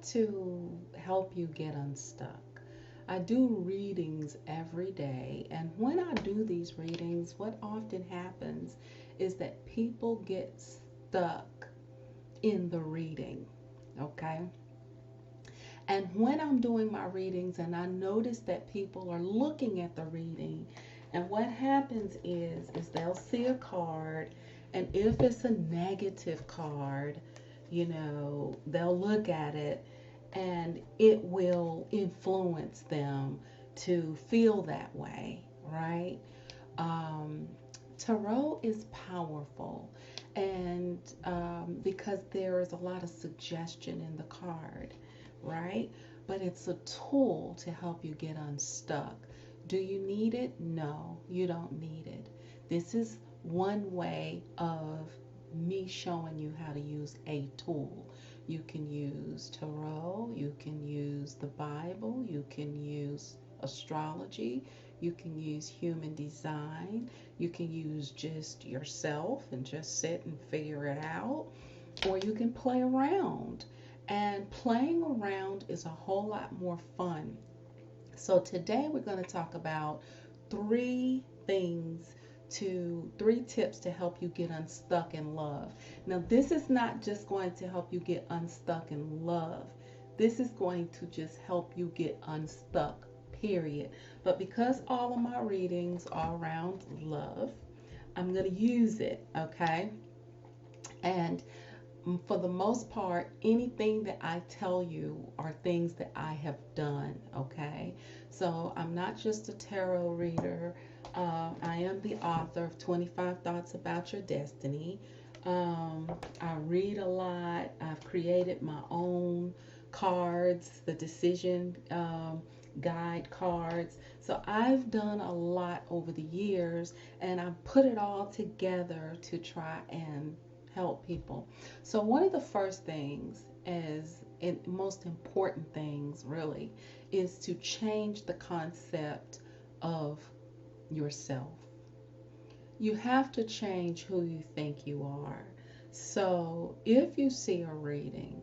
want to help you get unstuck. I do readings every day, and when I do these readings, what often happens is that people get stuck in the reading, okay? And when I'm doing my readings and I notice that people are looking at the reading, and what happens is they'll see a card, and if it's a negative card, they'll look at it and it will influence them to feel that way, right? Um, Tarot is powerful, and because there is a lot of suggestion in the card, right? But it's a tool to help you get unstuck. Do you need it? No, you don't need it. This is one way of me showing you how to use a tool. You can use tarot, you can use the Bible, you can use astrology, you can use human design, you can use just yourself and just sit and figure it out, or you can play around. And playing around is a whole lot more fun. So today we're going to talk about three three tips to help you get unstuck in love. Now, this is not just going to help you get unstuck in love. This is going to just help you get unstuck, period. But because all of my readings are around love, I'm going to use it, okay? And for the most part, anything that I tell you are things that I have done, okay? So I'm not just a tarot reader. I am the author of 25 Thoughts About Your Destiny. I read a lot. I've created my own cards, the decision guide cards. So I've done a lot over the years, and I've put it all together to try and help people. So one of the first things is, and most important things really, is to change the concept of yourself. You have to change who you think you are. So if you see a reading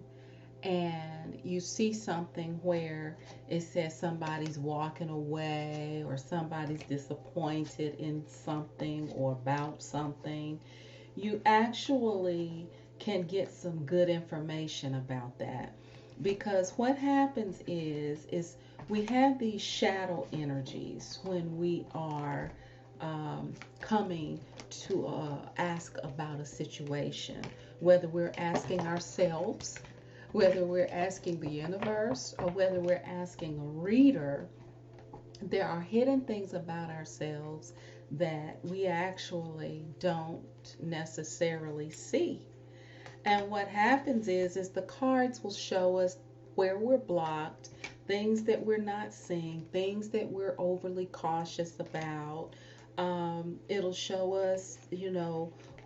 and you see something where it says somebody's walking away or somebody's disappointed in something or about something, you actually can get some good information about that, because what happens is we have these shadow energies when we are coming to ask about a situation, whether we're asking ourselves, whether we're asking the universe, or whether we're asking a reader. There are hidden things about ourselves that we actually don't necessarily see. And what happens is the cards will show us where we're blocked, things that we're not seeing, things that we're overly cautious about. It'll show us,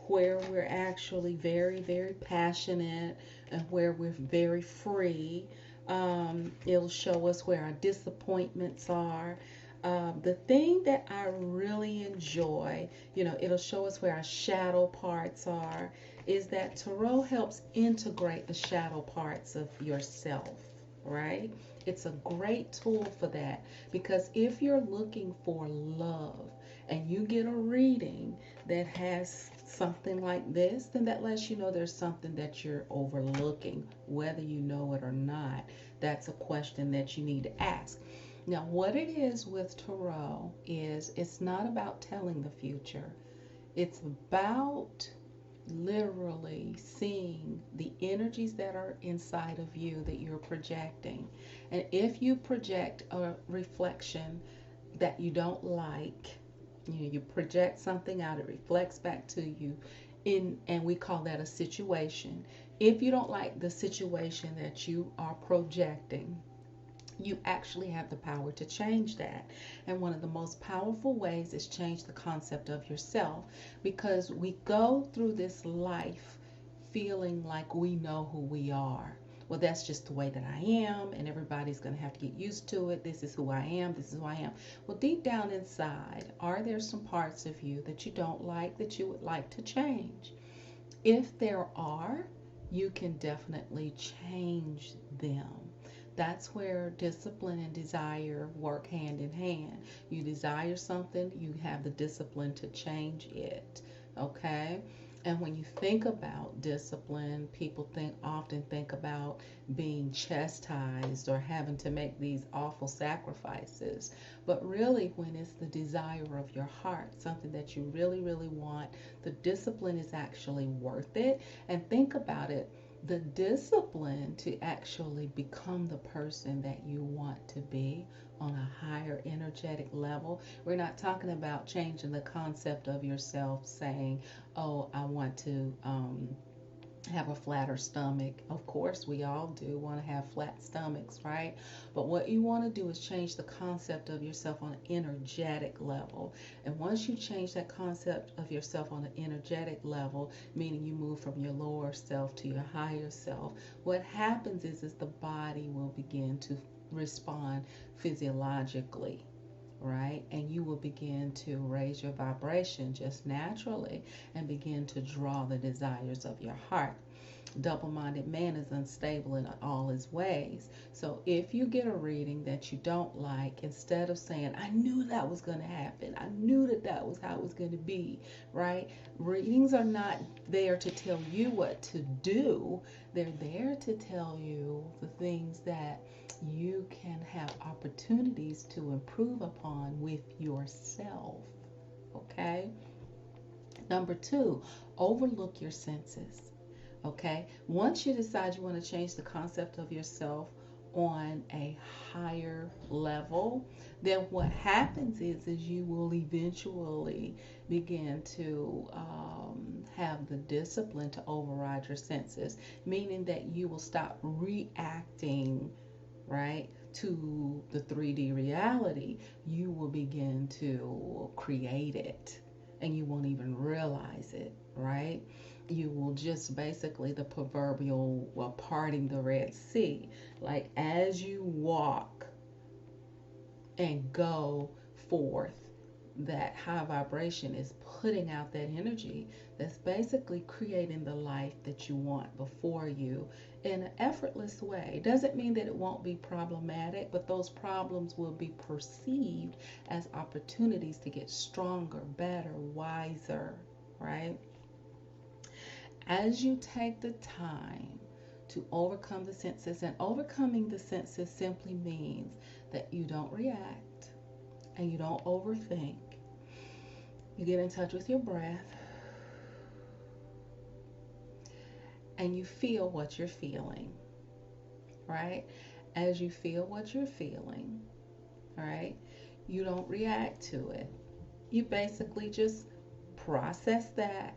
where we're actually very, very passionate and where we're very free. It'll show us where our disappointments are. The thing that I really enjoy, it'll show us where our shadow parts are, is that tarot helps integrate the shadow parts of yourself, right? It's a great tool for that, because if you're looking for love and you get a reading that has something like this, then that lets you know there's something that you're overlooking, whether you know it or not. That's a question that you need to ask. Now, what it is with tarot is it's not about telling the future. It's about literally seeing the energies that are inside of you that you're projecting. And if you project a reflection that you don't like, you project something out, it reflects back to you and we call that a situation. If you don't like the situation that you are projecting, you actually have the power to change that. And one of the most powerful ways is change the concept of yourself, because we go through this life feeling like we know who we are. Well, that's just the way that I am, and everybody's going to have to get used to it. This is who I am. This is who I am. Well, deep down inside, are there some parts of you that you don't like that you would like to change? If there are, you can definitely change them. That's where discipline and desire work hand in hand. You desire something, you have the discipline to change it. Okay? And when you think about discipline, people often think about being chastised or having to make these awful sacrifices. But really, when it's the desire of your heart, something that you really, really want, the discipline is actually worth it. And think about it, the discipline to actually become the person that you want to be on a higher energetic level. We're not talking about changing the concept of yourself, saying, oh, I want to have a flatter stomach. Of course, we all do want to have flat stomachs, right? But what you want to do is change the concept of yourself on an energetic level. And once you change that concept of yourself on an energetic level, meaning you move from your lower self to your higher self, what happens is the body will begin to respond physiologically, right? And you will begin to raise your vibration just naturally and begin to draw the desires of your heart. Double-minded man is unstable in all his ways. So if you get a reading that you don't like, instead of saying, I knew that was going to happen, I knew that was how it was going to be, right? Readings are not there to tell you what to do. They're there to tell you the things that you can have opportunities to improve upon with yourself. Okay? Number 2, overlook your senses. Okay? Once you decide you want to change the concept of yourself on a higher level, then what happens is you will eventually begin to have the discipline to override your senses, meaning that you will stop reacting, right, to the 3D reality. You will begin to create it and you won't even realize it, right? You will just basically the proverbial, well, parting the Red Sea. Like as you walk and go forth, that high vibration is putting out that energy that's basically creating the life that you want before you in an effortless way. Doesn't mean that it won't be problematic, but those problems will be perceived as opportunities to get stronger, better, wiser, right? As you take the time to overcome the senses, and overcoming the senses simply means that you don't react and you don't overthink. You get in touch with your breath and you feel what you're feeling, right? As you feel what you're feeling, right, you don't react to it. You basically just process that.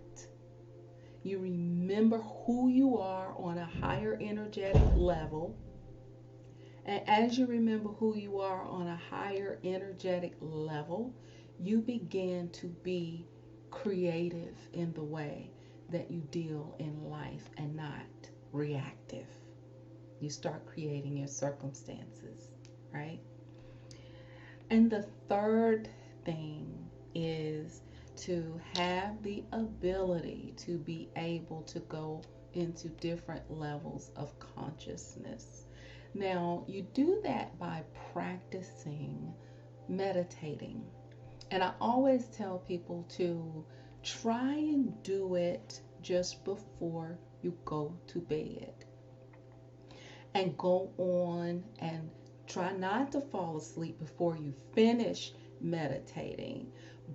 You remember who you are on a higher energetic level. And as you remember who you are on a higher energetic level, you begin to be creative in the way that you deal in life and not reactive. You start creating your circumstances, right? And the third thing is to have the ability to be able to go into different levels of consciousness. Now, you do that by practicing meditating. And I always tell people to try and do it just before you go to bed. And go on and try not to fall asleep before you finish meditating.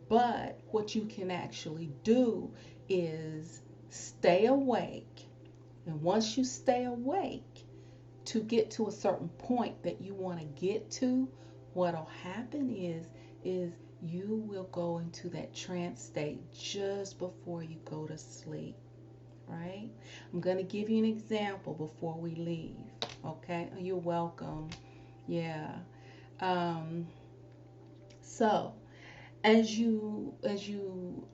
But what you can actually do is stay awake. And once you stay awake, to get to a certain point that you want to get to, what'll happen is you will go into that trance state just before you go to sleep, right? I'm going to give you an example before we leave, okay? You're welcome. Yeah. So as you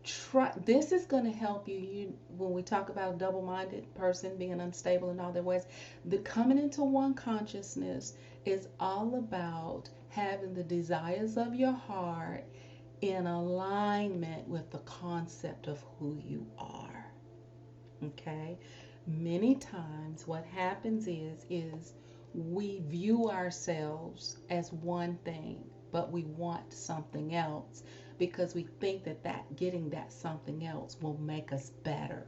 try, this is going to help you when we talk about a double-minded person being unstable in all their ways. The coming into one consciousness is all about having the desires of your heart in alignment with the concept of who you are. Okay? Many times what happens is we view ourselves as one thing, but we want something else because we think that getting that something else will make us better.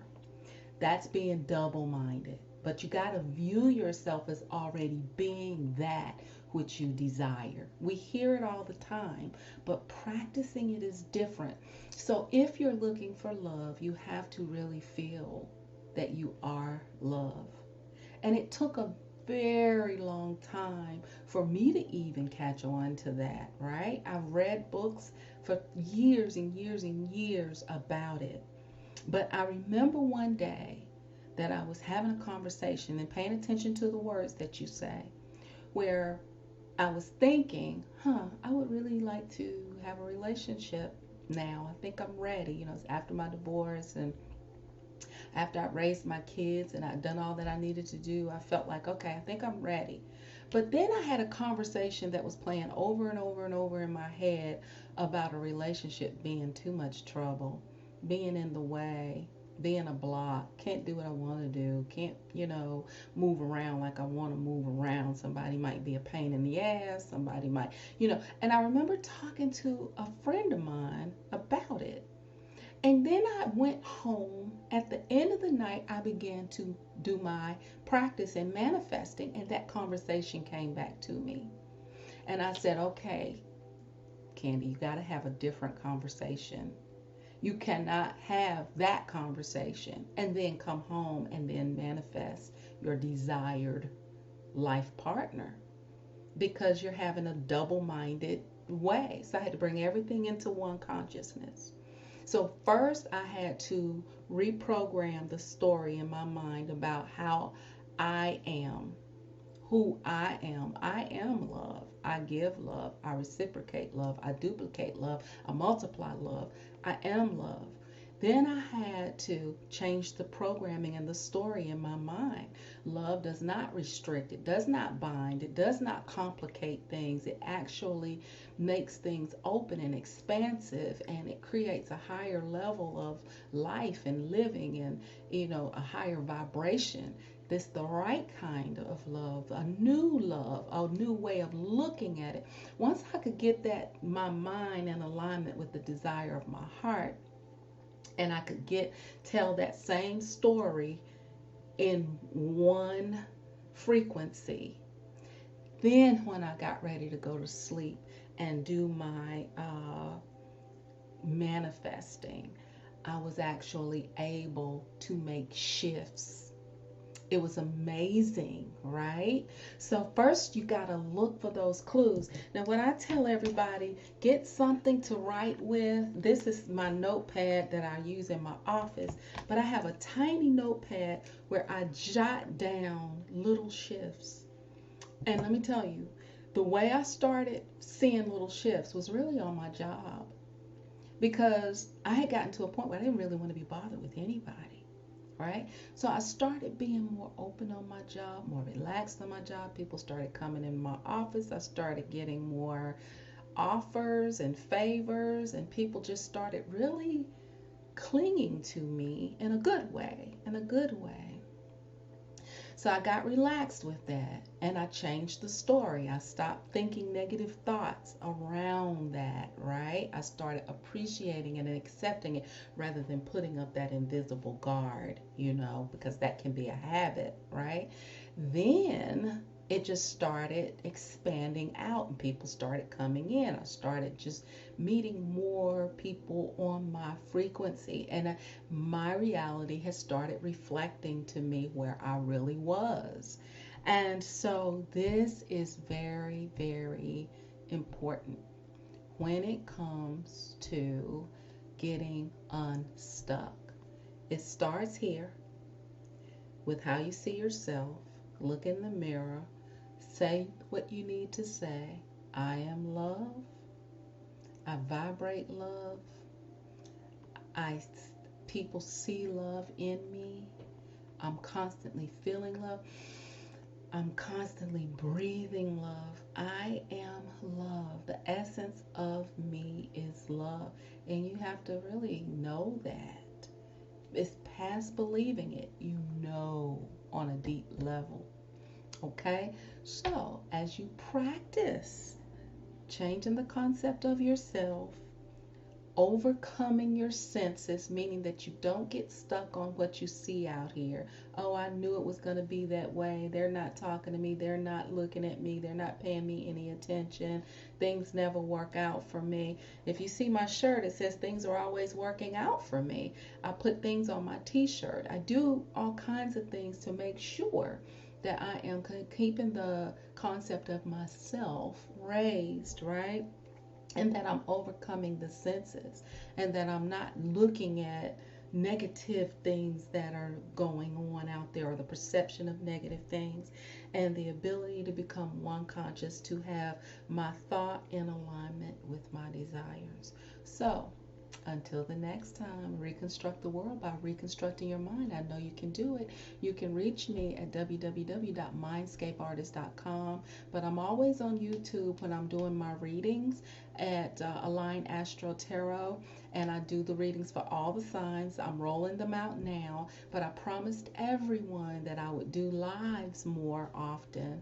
That's being double-minded. But you got to view yourself as already being that which you desire. We hear it all the time, but practicing it is different. So if you're looking for love, you have to really feel that you are love. And it took a very long time for me to even catch on to that, right? I've read books for years and years and years about it. But I remember one day that I was having a conversation and paying attention to the words that you say, where I was thinking, I would really like to have a relationship now. I think I'm ready. It's after my divorce and after I raised my kids and I'd done all that I needed to do. I felt like, okay, I think I'm ready. But then I had a conversation that was playing over and over and over in my head about a relationship being too much trouble, being in the way, being a block, can't do what I want to do, can't, move around like I want to move around. Somebody might be a pain in the ass, somebody might, And I remember talking to a friend of mine about it. And then I went home. At the end of the night, I began to do my practice in manifesting, and that conversation came back to me. And I said, okay, Candy, you got to have a different conversation. You cannot have that conversation and then come home and then manifest your desired life partner because you're having a double-minded way. So I had to bring everything into one consciousness. So first I had to reprogram the story in my mind about how I am, who I am. I am love. I give love. I reciprocate love. I duplicate love. I multiply love. I am love. Then I had to change the programming and the story in my mind. Love does not restrict, it does not bind, it does not complicate things. It actually makes things open and expansive, and it creates a higher level of life and living and, a higher vibration. This the right kind of love, a new way of looking at it. Once I could get that my mind in alignment with the desire of my heart, and I could tell that same story in one frequency. Then when I got ready to go to sleep and do my manifesting, I was actually able to make shifts. It was amazing, right? So first you got to look for those clues. Now when I tell everybody, get something to write with. This is my notepad that I use in my office, but I have a tiny notepad where I jot down little shifts. And let me tell you, the way I started seeing little shifts was really on my job, because I had gotten to a point where I didn't really want to be bothered with anybody. Right? So I started being more open on my job, more relaxed on my job. People started coming in my office. I started getting more offers and favors, and people just started really clinging to me in a good way, So I got relaxed with that, and I changed the story. I stopped thinking negative thoughts around that, right? I started appreciating it and accepting it rather than putting up that invisible guard, because that can be a habit, right? Then it just started expanding out and people started coming in. I started just meeting more people on my frequency, and my reality has started reflecting to me where I really was. And so this is very, very important when it comes to getting unstuck. It starts here with how you see yourself. Look in the mirror. Say what you need to say. I am love. I vibrate love. People see love in me. I'm constantly feeling love. I'm constantly breathing love. I am love. The essence of me is love. And you have to really know that. It's past believing it, you know on a deep level. Okay? So, as you practice changing the concept of yourself, overcoming your senses, meaning that you don't get stuck on what you see out here. Oh, I knew it was going to be that way. They're not talking to me. They're not looking at me. They're not paying me any attention. Things never work out for me. If you see my shirt, it says things are always working out for me. I put things on my t-shirt. I do all kinds of things to make sure that I am keeping the concept of myself raised, right? And that I'm overcoming the senses, and that I'm not looking at negative things that are going on out there, or the perception of negative things, and the ability to become one conscious, to have my thought in alignment with my desires. So until the next time, reconstruct the world by reconstructing your mind. I know you can do it. You can reach me at www.mindscapeartist.com, but I'm always on YouTube when I'm doing my readings at Align Astro Tarot, and I do the readings for all the signs. I'm rolling them out now, but I promised everyone that I would do lives more often.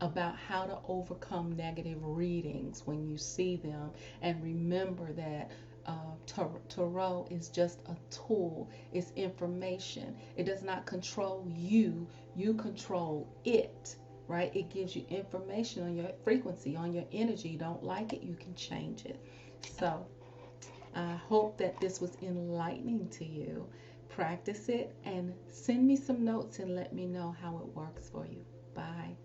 About how to overcome negative readings when you see them, and remember that tarot is just a tool. It's information. It does not control you. You control it, right? It gives you information on your frequency, on your energy. You don't like it, you can change it. So I hope that this was enlightening to you. Practice it and send me some notes and let me know how it works for you. Bye.